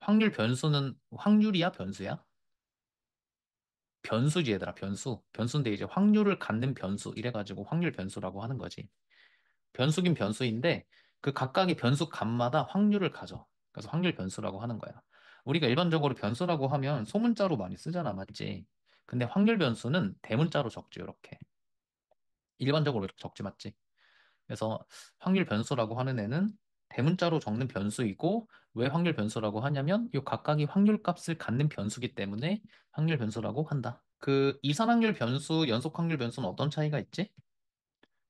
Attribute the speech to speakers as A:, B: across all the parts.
A: 확률 변수는 확률이야, 변수야? 변수지, 얘들아, 변수. 변수인데 이제 확률을 갖는 변수. 이래가지고 확률 변수라고 하는 거지. 변수긴 변수인데 그 각각의 변수 값마다 확률을 가져. 그래서 확률 변수라고 하는 거야. 우리가 일반적으로 변수라고 하면 소문자로 많이 쓰잖아, 맞지? 근데 확률 변수는 대문자로 적지, 이렇게. 일반적으로 이렇게 적지, 맞지? 그래서 확률 변수라고 하는 애는 대문자로 적는 변수이고 왜 확률 변수라고 하냐면 이 각각이 확률 값을 갖는 변수기 때문에 확률 변수라고 한다. 그 이산확률 변수, 연속 확률 변수는 어떤 차이가 있지?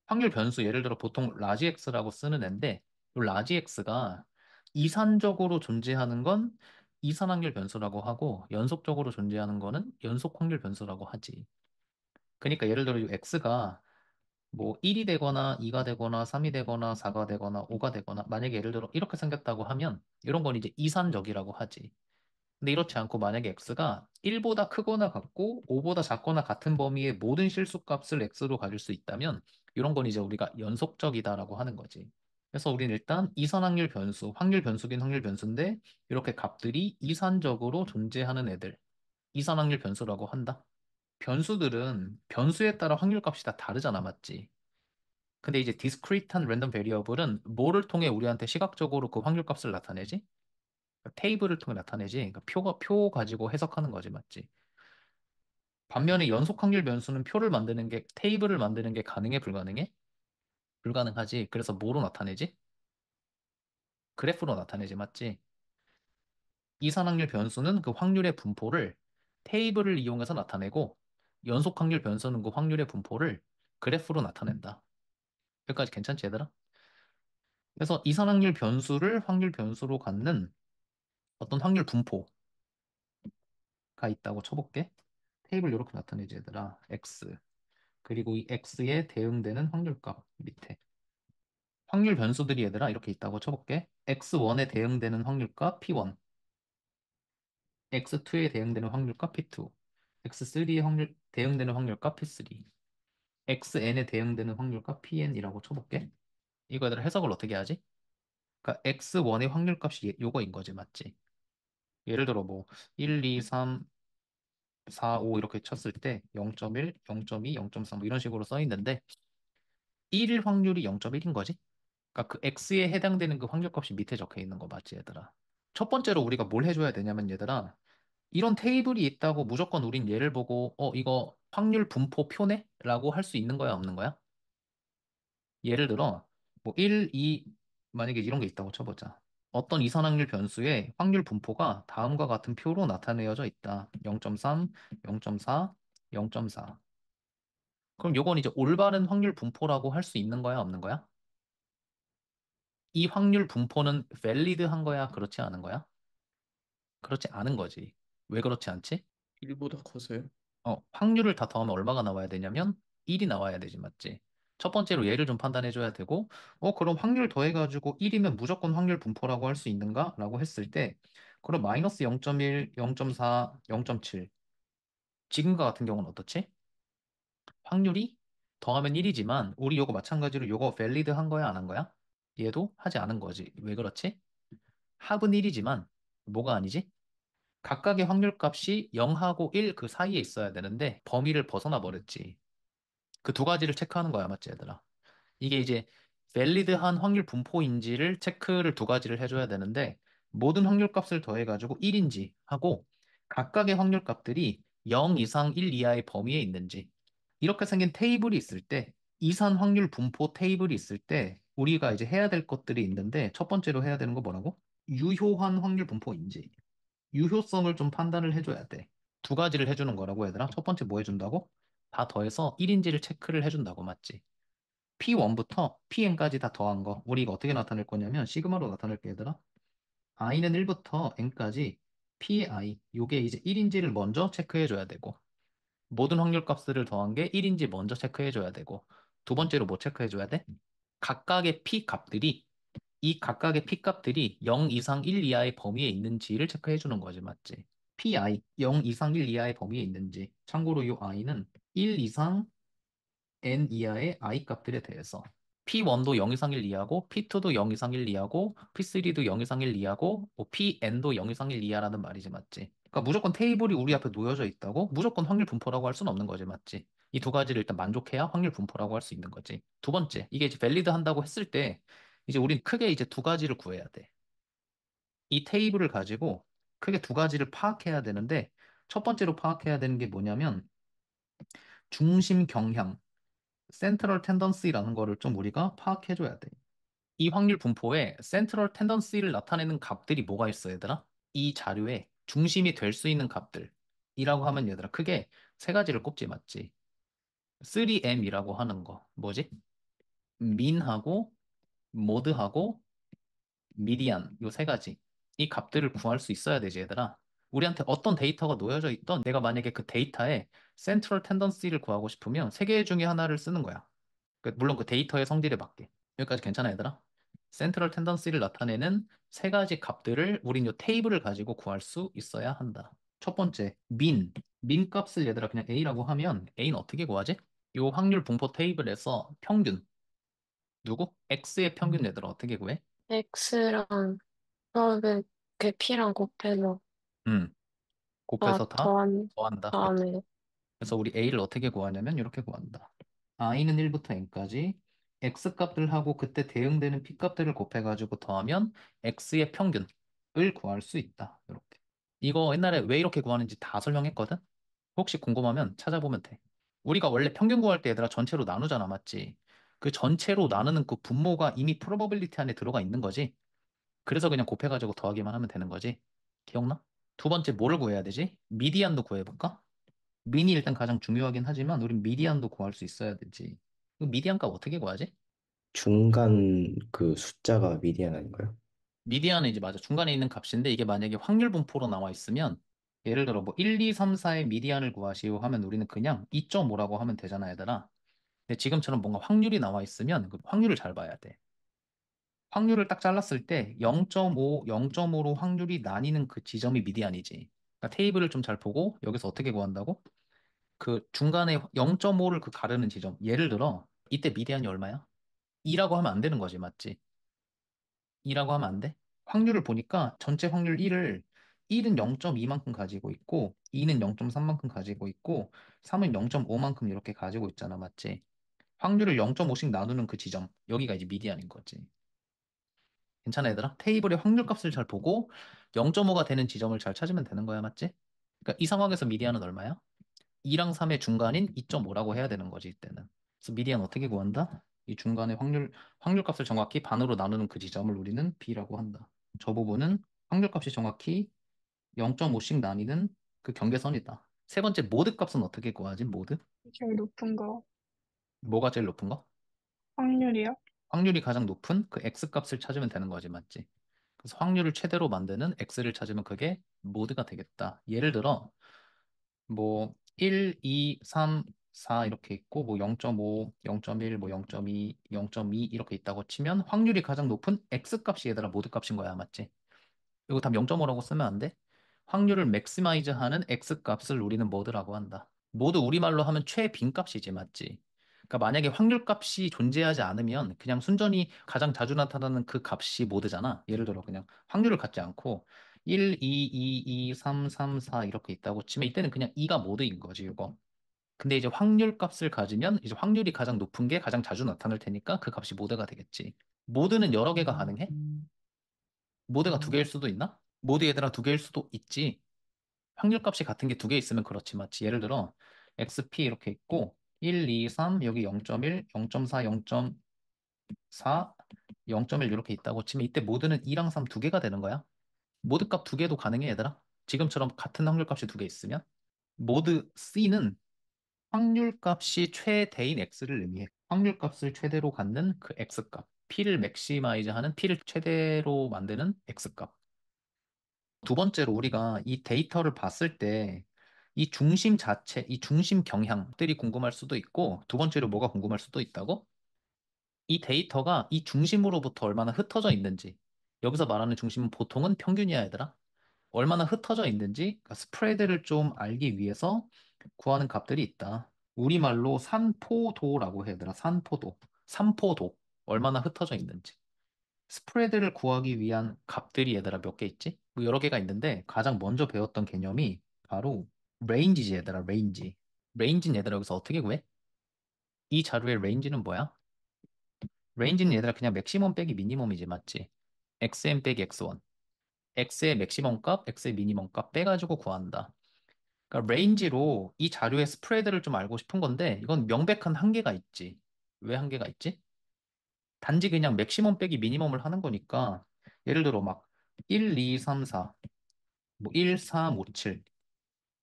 A: 확률 변수 예를 들어 보통 라지 X라고 쓰는 앤데 이 라지 X가 이산적으로 존재하는 건 이산확률 변수라고 하고 연속적으로 존재하는 거는 연속 확률 변수라고 하지. 그러니까 예를 들어 이 X가 뭐 1이 되거나 2가 되거나 3이 되거나 4가 되거나 5가 되거나 만약에 예를 들어 이렇게 생겼다고 하면 이런 건 이제 이산적이라고 하지. 근데 이렇지 않고 만약에 x가 1보다 크거나 같고 5보다 작거나 같은 범위의 모든 실수값을 x로 가질 수 있다면 이런 건 이제 우리가 연속적이다라고 하는 거지. 그래서 우리는 일단 이산확률 변수, 확률 변수긴 확률 변수인데 이렇게 값들이 이산적으로 존재하는 애들, 이산확률 변수라고 한다. 변수들은 변수에 따라 확률값이 다 다르잖아, 맞지? 근데 이제 discrete한 랜덤 베리어블은 뭐를 통해 우리한테 시각적으로 그 확률값을 나타내지? 그러니까 테이블을 통해 나타내지. 그러니까 표 가지고 해석하는 거지, 맞지? 반면에 연속 확률 변수는 표를 만드는 게 테이블을 만드는 게 가능해, 불가능해? 불가능하지. 그래서 뭐로 나타내지? 그래프로 나타내지, 맞지? 이산확률 변수는 그 확률의 분포를 테이블을 이용해서 나타내고 연속 확률 변수는 그 확률의 분포를 그래프로 나타낸다. 여기까지 괜찮지, 얘들아? 그래서 이산확률 변수를 확률 변수로 갖는 어떤 확률 분포가 있다고 쳐볼게. 테이블 이렇게 나타내지, 얘들아. X. 그리고 이 x에 대응되는 확률값 밑에 확률 변수들이 얘들아 이렇게 있다고 쳐볼게. x1에 대응되는 확률값 p1, x2에 대응되는 확률값 p2, x3에 대응되는 확률값 p3, xn에 대응되는 확률값 pn이라고 쳐볼게. 이거 얘들아 해석을 어떻게 하지? 그러니까 x1의 확률값이 요거인 거지, 맞지? 예를 들어 뭐 1, 2, 3, 4, 5 이렇게 쳤을 때 0.1, 0.2, 0.3 뭐 이런 식으로 써 있는데 1일 확률이 0.1인 거지? 그러니까 그 x에 해당되는 그 확률값이 밑에 적혀 있는 거 맞지, 얘들아? 첫 번째로 우리가 뭘 해줘야 되냐면, 얘들아, 이런 테이블이 있다고 무조건 우린 얘를 보고, 이거 확률 분포 표네? 라고 할 수 있는 거야, 없는 거야? 예를 들어, 뭐 1, 2, 만약에 이런 게 있다고 쳐보자. 어떤 이산확률 변수의 확률 분포가 다음과 같은 표로 나타내어져 있다. 0.3, 0.4, 0.4. 그럼 요건 이제 올바른 확률 분포라고 할 수 있는 거야, 없는 거야? 이 확률 분포는 밸리드한 거야, 그렇지 않은 거야? 그렇지 않은 거지. 왜 그렇지 않지?
B: 1보다 커서요?
A: 확률을 다 더하면 얼마가 나와야 되냐면 1이 나와야 되지, 맞지? 첫 번째로 얘를 좀 판단해 줘야 되고, 그럼 확률 더해가지고 1이면 무조건 확률 분포라고 할 수 있는가? 라고 했을 때, 그럼 마이너스 0.1, 0.4, 0.7. 지금과 같은 경우는 어떻지? 확률이 더하면 1이지만, 우리 요거 마찬가지로 요거 밸리드 한 거야, 안 한 거야? 얘도 하지 않은 거지. 왜 그렇지? 합은 1이지만, 뭐가 아니지? 각각의 확률값이 0하고 1 그 사이에 있어야 되는데 범위를 벗어나 버렸지. 그 두 가지를 체크하는 거야, 맞지, 얘들아? 이게 이제 밸리드한 확률 분포인지를 체크를 두 가지를 해줘야 되는데 모든 확률값을 더해가지고 1인지 하고 각각의 확률값들이 0 이상 1 이하의 범위에 있는지 이렇게 생긴 테이블이 있을 때 이산 확률 분포 테이블이 있을 때 우리가 이제 해야 될 것들이 있는데 첫 번째로 해야 되는 거 뭐라고? 유효한 확률 분포인지 유효성을 좀 판단을 해줘야 돼. 두 가지를 해주는 거라고 얘들아. 첫 번째 뭐 해준다고? 다 더해서 1인지를 체크를 해준다고, 맞지? P1부터 Pn까지 다 더한 거. 우리 이거 어떻게 나타낼 거냐면 시그마로 나타낼게, 얘들아. i는 1부터 n까지 Pi, 요게 이제 1인지를 먼저 체크해줘야 되고 모든 확률 값들을 더한 게 1인지 먼저 체크해줘야 되고 두 번째로 뭐 체크해줘야 돼? 각각의 P 값들이 이 각각의 P 값들이 0 이상 1 이하의 범위에 있는지를 체크해주는 거지, 맞지? pi 0 이상 1 이하의 범위에 있는지. 참고로 이 i는 1 이상 n 이하의 i 값들에 대해서. P1도 0 이상 1 이하고, P2도 0 이상 1 이하고, P3도 0 이상 1 이하고, 뭐 Pn도 0 이상 1 이하라는 말이지, 맞지? 그러니까 무조건 테이블이 우리 앞에 놓여져 있다고 무조건 확률 분포라고 할 수는 없는 거지, 맞지? 이 두 가지를 일단 만족해야 확률 분포라고 할 수 있는 거지. 두 번째, 이게 이제 밸리드 한다고 했을 때, 이제 우린 크게 이제 두 가지를 구해야 돼. 이 테이블을 가지고 크게 두 가지를 파악해야 되는데, 첫 번째로 파악해야 되는 게 뭐냐면, 중심 경향, 센트럴 텐던시라는 거를 좀 우리가 파악해줘야 돼. 이 확률 분포에 센트럴 텐던시를 나타내는 값들이 뭐가 있어, 얘들아? 이 자료에 중심이 될 수 있는 값들이라고 하면 얘들아 크게 세 가지를 꼽지 맞지? 3M이라고 하는 거 뭐지? 민하고 모드하고 미디안 요 세 가지 이 값들을 구할 수 있어야 되지 얘들아. 우리한테 어떤 데이터가 놓여져 있던 내가 만약에 그 데이터에 센트럴 텐던시를 구하고 싶으면 세 개 중에 하나를 쓰는 거야. 물론 그 데이터의 성질에 맞게. 여기까지 괜찮아, 얘들아? 센트럴 텐던시를 나타내는 세 가지 값들을 우린 요 테이블을 가지고 구할 수 있어야 한다. 첫 번째, 민 값을 얘들아 그냥 A라고 하면 A는 어떻게 구하지? 요 확률 분포 테이블에서 평균. 누구? X의 평균 얘들아 어떻게 구해?
B: X랑 처음에 그 P랑 곱해서
A: 음, 곱해서 다
B: 더한
A: 더한다. 그치?
B: 다음에
A: 그래서 우리 A를 어떻게 구하냐면 이렇게 구한다. i는 1부터 n까지 x 값들하고 그때 대응되는 p 값들을 곱해가지고 더하면 x의 평균을 구할 수 있다. 이렇게. 이거 옛날에 왜 이렇게 구하는지 다 설명했거든? 혹시 궁금하면 찾아보면 돼. 우리가 원래 평균 구할 때 얘들아 전체로 나누잖아, 맞지? 그 전체로 나누는 그 분모가 이미 프로버빌리티 안에 들어가 있는 거지. 그래서 그냥 곱해가지고 더하기만 하면 되는 거지. 기억나? 두 번째 뭐를 구해야 되지? 미디안도 구해볼까? 민이 일단 가장 중요하긴 하지만 우린 미디안도 구할 수 있어야 되지. 그 미디안 값 어떻게 구하지?
C: 중간 그 숫자가 미디안 아닌가요?
A: 미디안은 이제 맞아. 중간에 있는 값인데 이게 만약에 확률 분포로 나와 있으면 예를 들어 뭐 1, 2, 3, 4의 미디안을 구하시오 하면 우리는 그냥 2.5라고 하면 되잖아, 얘들아. 근데 지금처럼 뭔가 확률이 나와 있으면 그 확률을 잘 봐야 돼. 확률을 딱 잘랐을 때 0.5, 0.5로 확률이 나뉘는 그 지점이 미디안이지. 그러니까 테이블을 좀 잘 보고 여기서 어떻게 구한다고? 그 중간에 0.5를 그 가르는 지점. 예를 들어 이때 미디안이 얼마야? 2라고 하면 안 되는 거지, 맞지? 2라고 하면 안 돼? 확률을 보니까 전체 확률 1은 0.2만큼 가지고 있고 2는 0.3만큼 가지고 있고 3은 0.5만큼 이렇게 가지고 있잖아, 맞지? 확률을 0.5씩 나누는 그 지점. 여기가 이제 미디안인 거지. 괜찮아, 얘들아? 테이블의 확률 값을 잘 보고 0.5가 되는 지점을 잘 찾으면 되는 거야, 맞지? 그러니까 이 상황에서 미디안은 얼마야? 2랑 3의 중간인 2.5라고 해야 되는 거지, 이때는. 그래서 미디안 어떻게 구한다? 이 중간의 확률 값을 정확히 반으로 나누는 그 지점을 우리는 B라고 한다. 저 부분은 확률 값이 정확히 0.5씩 나뉘는 그 경계선이다. 세 번째, 모드 값은 어떻게 구하지, 모드?
D: 제일 높은 거
A: 뭐가 제일 높은 거?
D: 확률이요?
A: 확률이 가장 높은 그 X 값을 찾으면 되는 거지, 맞지? 그래서 확률을 최대로 만드는 X를 찾으면 그게 모드가 되겠다. 예를 들어, 뭐 1, 2, 3, 4 이렇게 있고 뭐 0.5, 0.1, 뭐 0.2, 0.2 이렇게 있다고 치면 확률이 가장 높은 x 값이 얘들아 모드 값인 거야, 맞지? 이거 답 0.5라고 쓰면 안 돼? 확률을 맥시마이즈 하는 x 값을 우리는 모드라고 한다. 모드 우리말로 하면 최빈 값이지, 맞지? 그러니까 만약에 확률 값이 존재하지 않으면 그냥 순전히 가장 자주 나타나는 그 값이 모드잖아. 예를 들어 그냥 확률을 갖지 않고 1, 2, 2, 2, 3, 3, 4 이렇게 있다고 치면 이때는 그냥 2가 모드인 거지, 이거. 근데 이제 확률 값을 가지면 이제 확률이 가장 높은 게 가장 자주 나타날 테니까 그 값이 모드가 되겠지. 모드는 여러 개가 가능해? 모드가 두 개일 수도 있나? 모드 얘들아 두 개일 수도 있지. 확률 값이 같은 게 두 개 있으면 그렇지, 맞지? 예를 들어 XP 이렇게 있고 1, 2, 3 여기 0.1, 0.4, 0.4, 0.1 이렇게 있다고 치면 이때 모드는 2랑 3 두 개가 되는 거야. 모드 값 두 개도 가능해, 얘들아. 지금처럼 같은 확률 값이 두 개 있으면. 모드 C는 확률 값이 최대인 X를 의미해. 확률 값을 최대로 갖는 그 X 값. P를 맥시마이즈 하는 P를 최대로 만드는 X 값. 두 번째로 우리가 이 데이터를 봤을 때 이 중심 자체, 이 중심 경향들이 궁금할 수도 있고 두 번째로 뭐가 궁금할 수도 있다고? 이 데이터가 이 중심으로부터 얼마나 흩어져 있는지. 여기서 말하는 중심은 보통은 평균이야, 얘들아. 얼마나 흩어져 있는지 그러니까 스프레드를 좀 알기 위해서 구하는 값들이 있다. 우리말로 산포도라고 해야 되나? 산포도. 산포도. 얼마나 흩어져 있는지. 스프레드를 구하기 위한 값들이 얘들아 몇 개 있지? 뭐 여러 개가 있는데 가장 먼저 배웠던 개념이 바로 레인지지 얘들아, 레인지. 레인지는 얘들아 여기서 어떻게 구해? 이 자료의 레인지는 뭐야? 레인지는 얘들아 그냥 맥시멈 빼기 미니멈이지, 맞지? xn 빼기 x1. x의 맥시멈 값, x의 미니멈 값 빼가지고 구한다. 그러니까 레인지로 이 자료의 스프레드를 좀 알고 싶은 건데 이건 명백한 한계가 있지. 왜 한계가 있지? 단지 그냥 맥시멈 빼기 미니멈을 하는 거니까 예를 들어 막 1, 2, 3, 4, 뭐 1, 3, 5, 7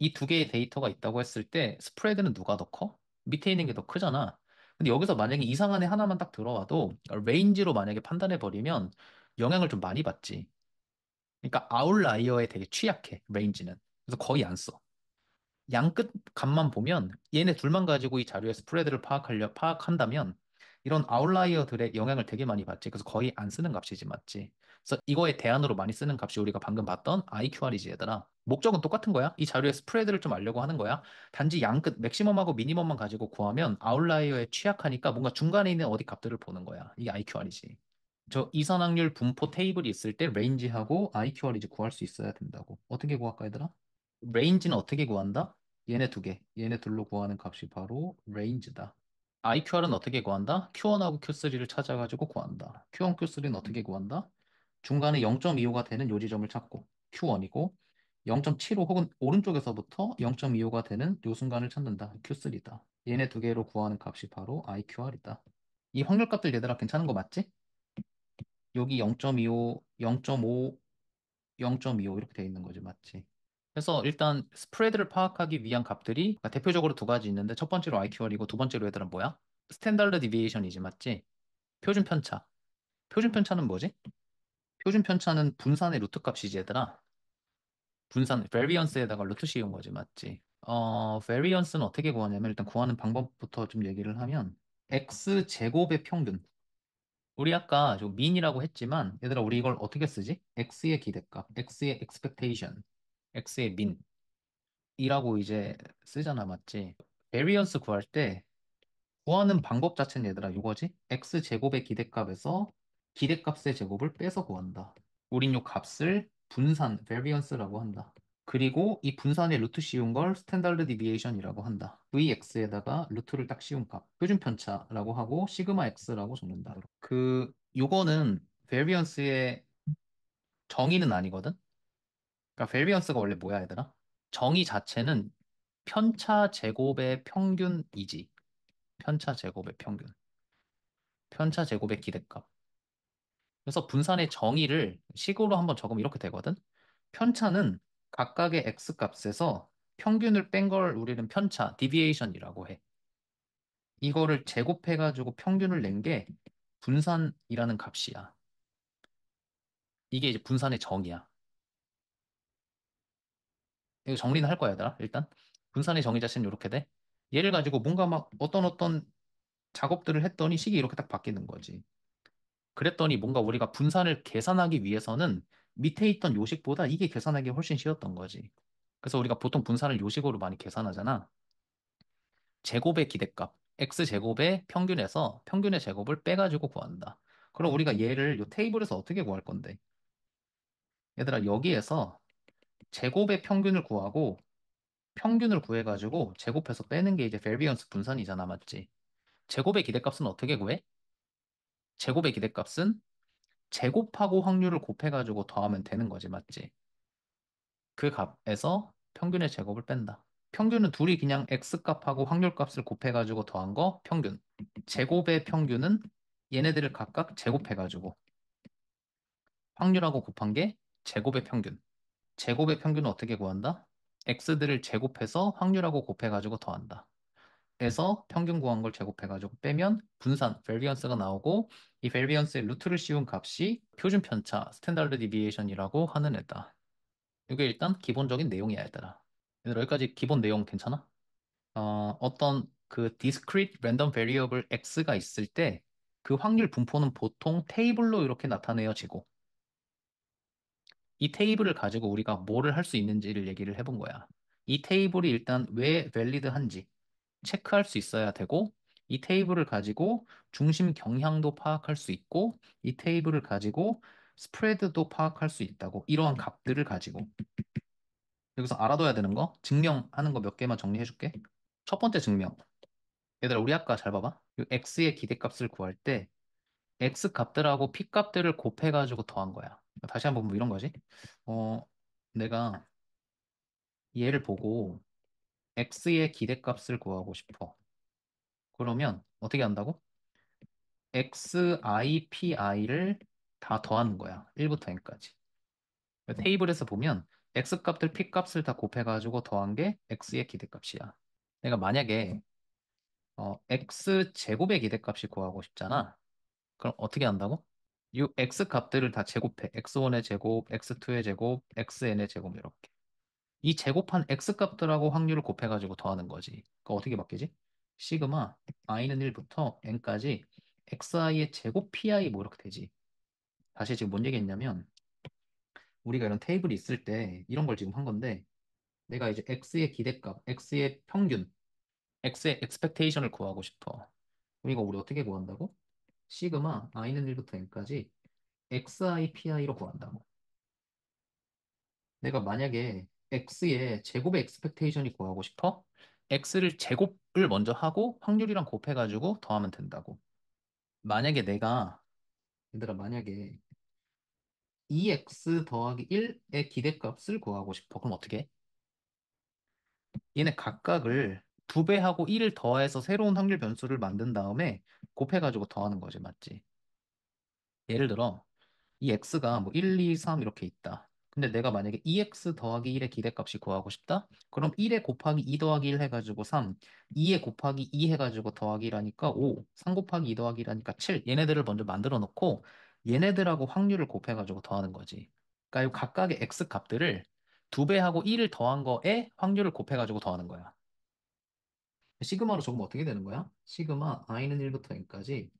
A: 이 두 개의 데이터가 있다고 했을 때 스프레드는 누가 더 커? 밑에 있는 게 더 크잖아. 근데 여기서 만약에 이상한 애 하나만 딱 들어와도 레인지로 만약에 판단해 버리면 영향을 좀 많이 받지. 그러니까 아웃라이어에 되게 취약해, 레인지는. 그래서 거의 안 써. 양끝 값만 보면 얘네 둘만 가지고 이 자료의 스프레드를 파악한다면 이런 아웃라이어들의 영향을 되게 많이 받지. 그래서 거의 안 쓰는 값이지, 맞지? 그래서 이거에 대안으로 많이 쓰는 값이 우리가 방금 봤던 IQR이지, 얘들아. 목적은 똑같은 거야. 이 자료의 스프레드를 좀 알려고 하는 거야. 단지 양끝 맥시멈하고 미니멈만 가지고 구하면 아웃라이어에 취약하니까 뭔가 중간에 있는 어디 값들을 보는 거야. 이게 IQR이지. 저 이산확률 분포 테이블이 있을 때 레인지하고 IQR 이제 구할 수 있어야 된다고. 어떻게 구할까, 얘들아? 레인지는 어떻게 구한다? 얘네 두 개. 얘네 둘로 구하는 값이 바로 레인지다. IQR은 어떻게 구한다? Q1하고 Q3를 찾아가지고 구한다. Q1, Q3는 어떻게 구한다? 중간에 0.25가 되는 요 지점을 찾고 Q1이고 0.75 혹은 오른쪽에서부터 0.25가 되는 요 순간을 찾는다. Q3다. 얘네 두 개로 구하는 값이 바로 IQR이다. 이 확률값들 얘들아 괜찮은 거 맞지? 여기 0.25, 0.5, 0.25 이렇게 돼 있는 거지, 맞지? 그래서 일단 스프레드를 파악하기 위한 값들이 그러니까 대표적으로 두 가지 있는데 첫 번째로 IQR이고 두 번째로 얘들은 뭐야? 스탠다드 디비에이션이지, 맞지? 표준 편차. 표준 편차는 뭐지? 표준 편차는 분산의 루트 값이지, 얘들아. 분산, variance에다가 루트 씌운 거지, 맞지? variance는 어떻게 구하냐면 일단 구하는 방법부터 좀 얘기를 하면 x 제곱의 평균. 우리 아까 저 민이라고 했지만 얘들아 우리 이걸 어떻게 쓰지? x의 기대값, x의 expectation, x의 민. 이라고 이제 쓰잖아, 맞지? 베리언스 구할 때 구하는 방법 자체는 얘들아 이거지? x 제곱의 기대값에서 기대값의 제곱을 빼서 구한다. 우린 요 값을 분산, variance라고 한다. 그리고 이 분산의 루트 씌운 걸 스탠다드 디비에이션이라고 한다. vx에다가 루트를 딱 씌운 값, 표준 편차라고 하고 시그마 x라고 적는다. 요거는 variance의 정의는 아니거든. 그러니까 variance가 원래 뭐야, 얘들아? 정의 자체는 편차 제곱의 평균이지. 편차 제곱의 평균. 편차 제곱의 기대값. 그래서 분산의 정의를 식으로 한번 적으면 이렇게 되거든. 편차는 각각의 x 값에서 평균을 뺀 걸 우리는 편차, 디비에이션이라고 해. 이거를 제곱해가지고 평균을 낸 게 분산이라는 값이야. 이게 이제 분산의 정의야. 이거 정리는 할 거야, 얘들아. 일단 분산의 정의 자체는 이렇게 돼. 얘를 가지고 뭔가 막 어떤 작업들을 했더니 식이 이렇게 딱 바뀌는 거지. 그랬더니 뭔가 우리가 분산을 계산하기 위해서는 밑에 있던 요식보다 이게 계산하기 훨씬 쉬웠던 거지. 그래서 우리가 보통 분산을 요식으로 많이 계산하잖아. 제곱의 기대값, x제곱의 평균에서 평균의 제곱을 빼가지고 구한다. 그럼 우리가 얘를 이 테이블에서 어떻게 구할 건데? 얘들아, 여기에서 제곱의 평균을 구하고 평균을 구해가지고 제곱해서 빼는 게 이제 베리언스 분산이잖아, 맞지? 제곱의 기대값은 어떻게 구해? 제곱의 기대값은 제곱하고 확률을 곱해가지고 더하면 되는 거지, 맞지? 그 값에서 평균의 제곱을 뺀다. 평균은 둘이 그냥 x값하고 확률값을 곱해가지고 더한 거 평균. 제곱의 평균은 얘네들을 각각 제곱해가지고 확률하고 곱한 게 제곱의 평균. 제곱의 평균은 어떻게 구한다? x들을 제곱해서 확률하고 곱해가지고 더한다. 그래서 평균 구한 걸 제곱해가지고 빼면 분산, variance가 나오고 이 variance의 루트를 씌운 값이 표준 편차, 스탠다드 디비에이션이라고 하는 애다. 이게 일단 기본적인 내용이야, 얘들아. 얘들아, 여기까지 기본 내용 괜찮아? 어떤 그 discrete random variable x가 있을 때 그 확률 분포는 보통 테이블로 이렇게 나타내어지고 이 테이블을 가지고 우리가 뭐를 할 수 있는지를 얘기를 해본 거야. 이 테이블이 일단 왜 valid한지 체크할 수 있어야 되고 이 테이블을 가지고 중심 경향도 파악할 수 있고 이 테이블을 가지고 스프레드도 파악할 수 있다고 이러한 값들을 가지고 여기서 알아둬야 되는 거 증명하는 거 몇 개만 정리해 줄게. 첫 번째 증명. 얘들아 우리 아까 잘 봐봐. 이 x의 기대값을 구할 때 x 값들하고 p 값들을 곱해가지고 더한 거야. 다시 한번 뭐 이런 거지. 어, 내가 얘를 보고 x의 기대값을 구하고 싶어. 그러면 어떻게 한다고? xi, pi를 다 더하는 거야. 1부터 n까지. 테이블에서 보면 x 값들, p 값을 다 곱해가지고 더한 게 x의 기대값이야. 내가 만약에 x 제곱의 기대값이 구하고 싶잖아. 그럼 어떻게 한다고? 이 x 값들을 다 제곱해. x1의 제곱, x2의 제곱, xn의 제곱 이렇게. 이 제곱한 x 값들하고 확률을 곱해가지고 더하는 거지. 그거 어떻게 바뀌지? 시그마 i는 1부터 n까지 xi의 제곱 pi 뭐 이렇게 되지. 다시 지금 뭔 얘기했냐면 우리가 이런 테이블이 있을 때 이런 걸 지금 한 건데 내가 이제 x의 기대값, x의 평균, x의 expectation을 구하고 싶어. 그럼 이거 우리 어떻게 구한다고? 시그마 i는 1부터 n까지 xi pi로 구한다고. 내가 만약에 x의 제곱의 expectation이 구하고 싶어? x를 제곱을 먼저 하고 확률이랑 곱해가지고 더하면 된다고. 만약에 내가 얘들아 만약에 2x 더하기 1의 기대값을 구하고 싶어. 그럼 어떻게 해? 얘네 각각을 2배하고 1을 더해서 새로운 확률 변수를 만든 다음에 곱해가지고 더하는 거지, 맞지? 예를 들어 이 x가 뭐 1, 2, 3 이렇게 있다. 근데 내가 만약에 2x 더하기 1의 기대값이 구하고 싶다? 그럼 1에 곱하기 2 더하기 1 해가지고 3, 2에 곱하기 2 해가지고 더하기 1하니까 5, 3 곱하기 2 더하기 1하니까 7. 얘네들을 먼저 만들어 놓고 얘네들하고 확률을 곱해가지고 더하는 거지. 그러니까 이 각각의 x 값들을 2배하고 1을 더한 거에 확률을 곱해가지고 더하는 거야. 시그마로 적으면 어떻게 되는 거야? 시그마 i는 1부터 n까지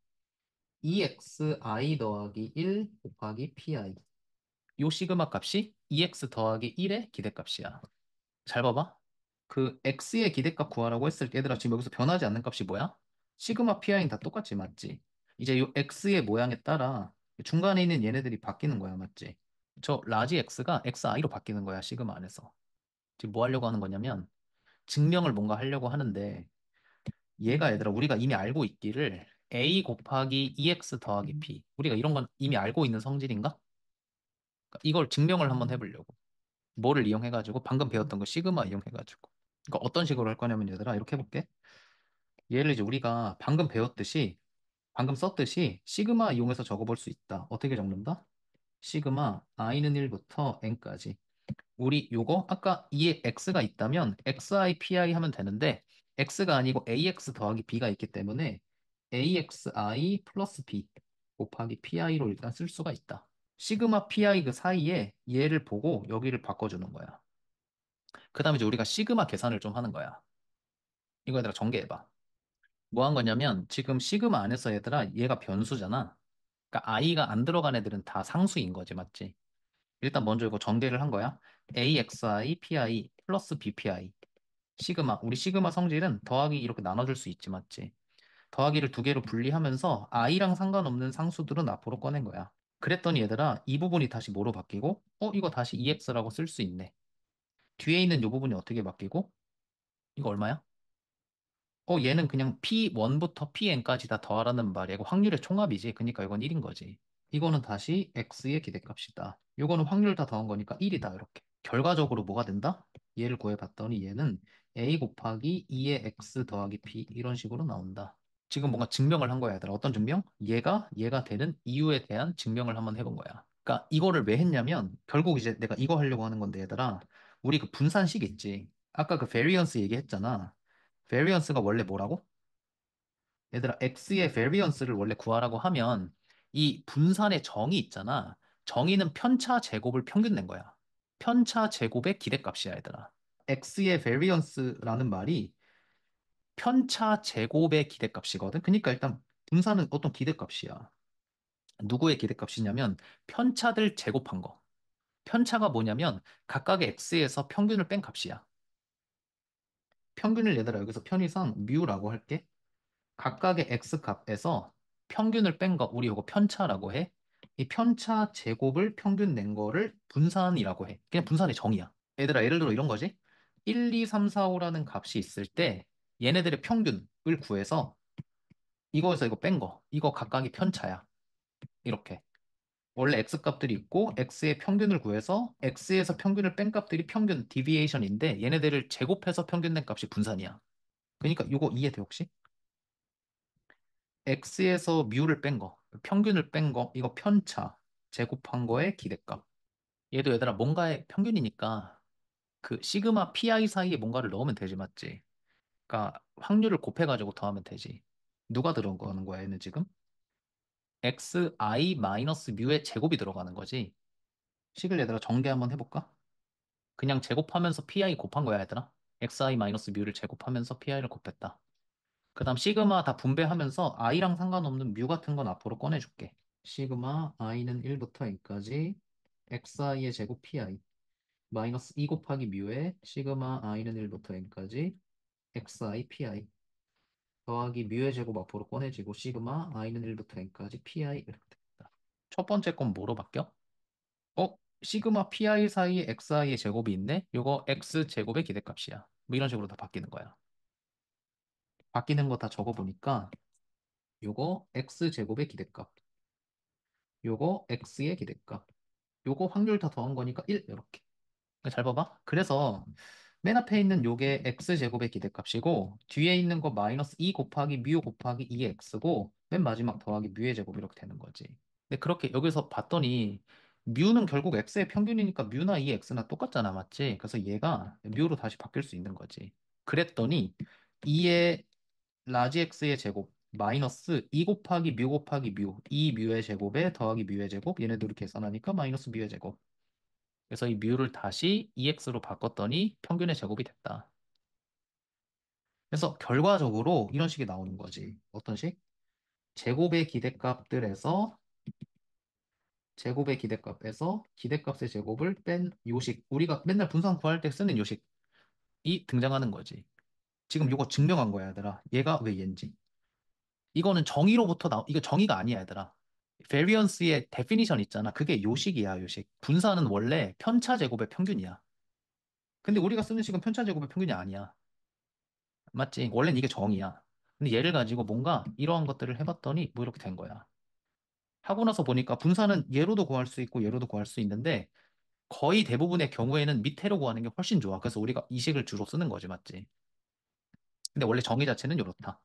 A: 2xi 더하기 1 곱하기 pi. 요 시그마 값이 2x 더하기 1의 기대값이야. 잘 봐봐. 그 x의 기대값 구하라고 했을 때 얘들아 지금 여기서 변하지 않는 값이 뭐야? 시그마 pi는 다 똑같지 맞지? 이제 요 x의 모양에 따라 중간에 있는 얘네들이 바뀌는 거야 맞지? 저 라지 x가 xi로 바뀌는 거야 시그마 안에서. 지금 뭐 하려고 하는 거냐면 증명을 뭔가 하려고 하는데 얘가 얘들아 우리가 이미 알고 있기를 a 곱하기 2x 더하기 p 우리가 이런 건 이미 알고 있는 성질인가? 그러니까 이걸 증명을 한번 해보려고. 뭐를 이용해가지고 방금 배웠던 거 시그마 이용해가지고 그러니까 어떤 식으로 할 거냐면 얘들아 이렇게 해볼게. 얘를 이제 우리가 방금 배웠듯이 방금 썼듯이 시그마 이용해서 적어볼 수 있다. 어떻게 적는다? 시그마 i는 1부터 n까지 우리 요거 아까 2에 x가 있다면 xi pi 하면 되는데 x가 아니고 ax 더하기 b가 있기 때문에 axi 플러스 b 곱하기 pi로 일단 쓸 수가 있다. 시그마 pi 그 사이에 얘를 보고 여기를 바꿔주는 거야. 그 다음에 이제 우리가 시그마 계산을 좀 하는 거야. 이거 얘들아 전개해봐. 뭐 한 거냐면 지금 시그마 안에서 얘들아 얘가 변수잖아. 그러니까 i가 안 들어간 애들은 다 상수인 거지 맞지? 일단 먼저 이거 전개를 한 거야. axi pi 플러스 bpi 시그마 우리 시그마 성질은 더하기 이렇게 나눠줄 수 있지 맞지? 더하기를 두 개로 분리하면서 i랑 상관없는 상수들은 앞으로 꺼낸 거야. 그랬더니 얘들아 이 부분이 다시 뭐로 바뀌고 이거 다시 ex라고 쓸 수 있네. 뒤에 있는 이 부분이 어떻게 바뀌고 이거 얼마야? 얘는 그냥 P1부터 Pn까지 다 더하라는 말이야. 이거 확률의 총합이지. 그러니까 이건 1인 거지. 이거는 다시 X의 기대값이다. 이거는 확률 다 더한 거니까 1이다. 이렇게. 결과적으로 뭐가 된다? 얘를 구해봤더니 얘는 A 곱하기 2의 X 더하기 P 이런 식으로 나온다. 지금 뭔가 증명을 한 거야, 얘들아. 어떤 증명? 얘가 되는 이유에 대한 증명을 한번 해본 거야. 그러니까 이거를 왜 했냐면 결국 이제 내가 이거 하려고 하는 건데 얘들아. 우리 그 분산식 있지. 아까 그 베리언스 얘기했잖아. 베리언스가 원래 뭐라고? 얘들아, x의 베리언스를 원래 구하라고 하면 이 분산의 정의 있잖아. 정의는 편차 제곱을 평균 낸 거야. 편차 제곱의 기대값이야, 얘들아. x의 베리언스라는 말이 편차 제곱의 기대값이거든. 그러니까 일단 분산은 어떤 기대값이야. 누구의 기대값이냐면 편차들 제곱한 거. 편차가 뭐냐면 각각의 x에서 평균을 뺀 값이야. 평균을 얘들아 여기서 편의상 뮤라고 할게. 각각의 x 값에서 평균을 뺀 거, 우리 이거 편차라고 해. 이 편차 제곱을 평균 낸 거를 분산이라고 해. 그냥 분산의 정의야. 얘들아, 예를 들어 이런 거지. 1, 2, 3, 4, 5라는 값이 있을 때 얘네들의 평균을 구해서 이거에서 이거 뺀 거. 이거 각각의 편차야. 이렇게. 원래 x 값들이 있고 x의 평균을 구해서 x에서 평균을 뺀 값들이 평균 디비에이션인데 얘네들을 제곱해서 평균 낸 값이 분산이야. 그러니까 이거 이해돼 혹시? x에서 뮤를 뺀 거, 평균을 뺀 거, 이거 편차 제곱한 거의 기대값. 얘도 얘들아 뭔가의 평균이니까 그 시그마 pi 사이에 뭔가를 넣으면 되지 맞지? 그러니까 확률을 곱해가지고 더하면 되지. 누가 들어가는 거야 얘는 지금? xi 마이너스 뮤의 제곱이 들어가는 거지. 식을 얘들아 전개 한번 해볼까? 그냥 제곱하면서 pi 곱한 거야 얘들아. xi 마이너스 뮤를 제곱하면서 pi를 곱했다. 그 다음 시그마 다 분배하면서 i랑 상관없는 뮤 같은 건 앞으로 꺼내줄게. 시그마 i는 1부터 n까지 xi의 제곱 pi 마이너스 2 곱하기 뮤에 시그마 i는 1부터 n까지 xi pi 더하기 뮤의 제곱 앞으로 꺼내지고 시그마 i는 1부터 n까지 pi 이렇게 됩니다. 첫 번째 건 뭐로 바뀌어? 시그마 pi 사이에 xi의 제곱이 있네? 요거 x 제곱의 기대값이야. 뭐 이런 식으로 다 바뀌는 거야. 바뀌는 거 다 적어보니까 요거 x 제곱의 기대값, 요거 x의 기대값, 요거 확률 다 더한 거니까 1 이렇게. 잘 봐봐. 그래서 맨 앞에 있는 요게 x제곱의 기대값이고 뒤에 있는 거 마이너스 2 곱하기 뮤 곱하기 2의 x고 맨 마지막 더하기 뮤의 제곱 이렇게 되는 거지. 근데 그렇게 여기서 봤더니 뮤는 결국 x의 평균이니까 뮤나 2x나 똑같잖아, 맞지? 그래서 얘가 뮤로 다시 바뀔 수 있는 거지. 그랬더니 2의 라지 x의 제곱 마이너스 2 곱하기 뮤 곱하기 뮤 2 뮤의 제곱에 더하기 뮤의 제곱 얘네들을 계산하니까 마이너스 뮤의 제곱. 그래서 이 뮤를 다시 2x로 바꿨더니 평균의 제곱이 됐다. 그래서 결과적으로 이런 식이 나오는 거지. 어떤 식? 제곱의 기대값들에서 제곱의 기대값에서 기대값의 제곱을 뺀 요식. 우리가 맨날 분산 구할 때 쓰는 요식이 등장하는 거지. 지금 이거 증명한 거야, 얘들아. 얘가 왜 얘인지. 이거는 정의로부터 이거 정의가 아니야, 얘들아. variance의 definition 있잖아. 그게 요식이야, 요식. 분산은 원래 편차 제곱의 평균이야. 근데 우리가 쓰는 식은 편차 제곱의 평균이 아니야. 맞지? 원래는 이게 정의야. 근데 얘를 가지고 뭔가 이러한 것들을 해봤더니 뭐 이렇게 된 거야. 하고 나서 보니까 분산은 얘로도 구할 수 있고 얘로도 구할 수 있는데 거의 대부분의 경우에는 밑에로 구하는 게 훨씬 좋아. 그래서 우리가 이 식을 주로 쓰는 거지, 맞지? 근데 원래 정의 자체는 이렇다.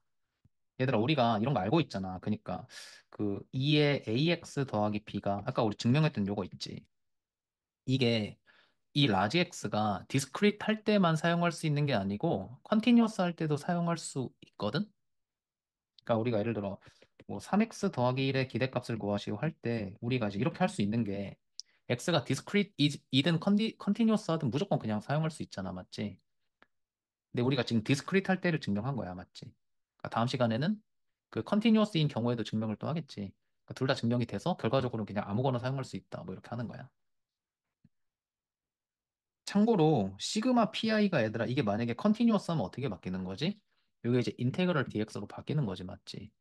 A: 얘들아, 우리가 이런 거 알고 있잖아. 그러니까 그 2의 ax 더하기 b가 아까 우리 증명했던 요거 있지. 이게 이 라지 x가 디스크리트 할 때만 사용할 수 있는 게 아니고 컨티뉴어스 할 때도 사용할 수 있거든. 그러니까 우리가 예를 들어 뭐 3x 더하기 1의 기대값을 구하시오 할 때 우리가 이제 이렇게 할 수 있는 게 x가 discrete 이든 continuous 하든 무조건 그냥 사용할 수 있잖아, 맞지? 근데 우리가 지금 discrete 할 때를 증명한 거야, 맞지? 그러니까 다음 시간에는 그 continuous인 경우에도 증명을 또 하겠지. 그러니까 둘 다 증명이 돼서 결과적으로 그냥 아무거나 사용할 수 있다, 뭐 이렇게 하는 거야. 참고로 시그마 pi가 얘들아 이게 만약에 continuous 하면 어떻게 바뀌는 거지? 이게 이제 인테그럴 dx로 바뀌는 거지, 맞지?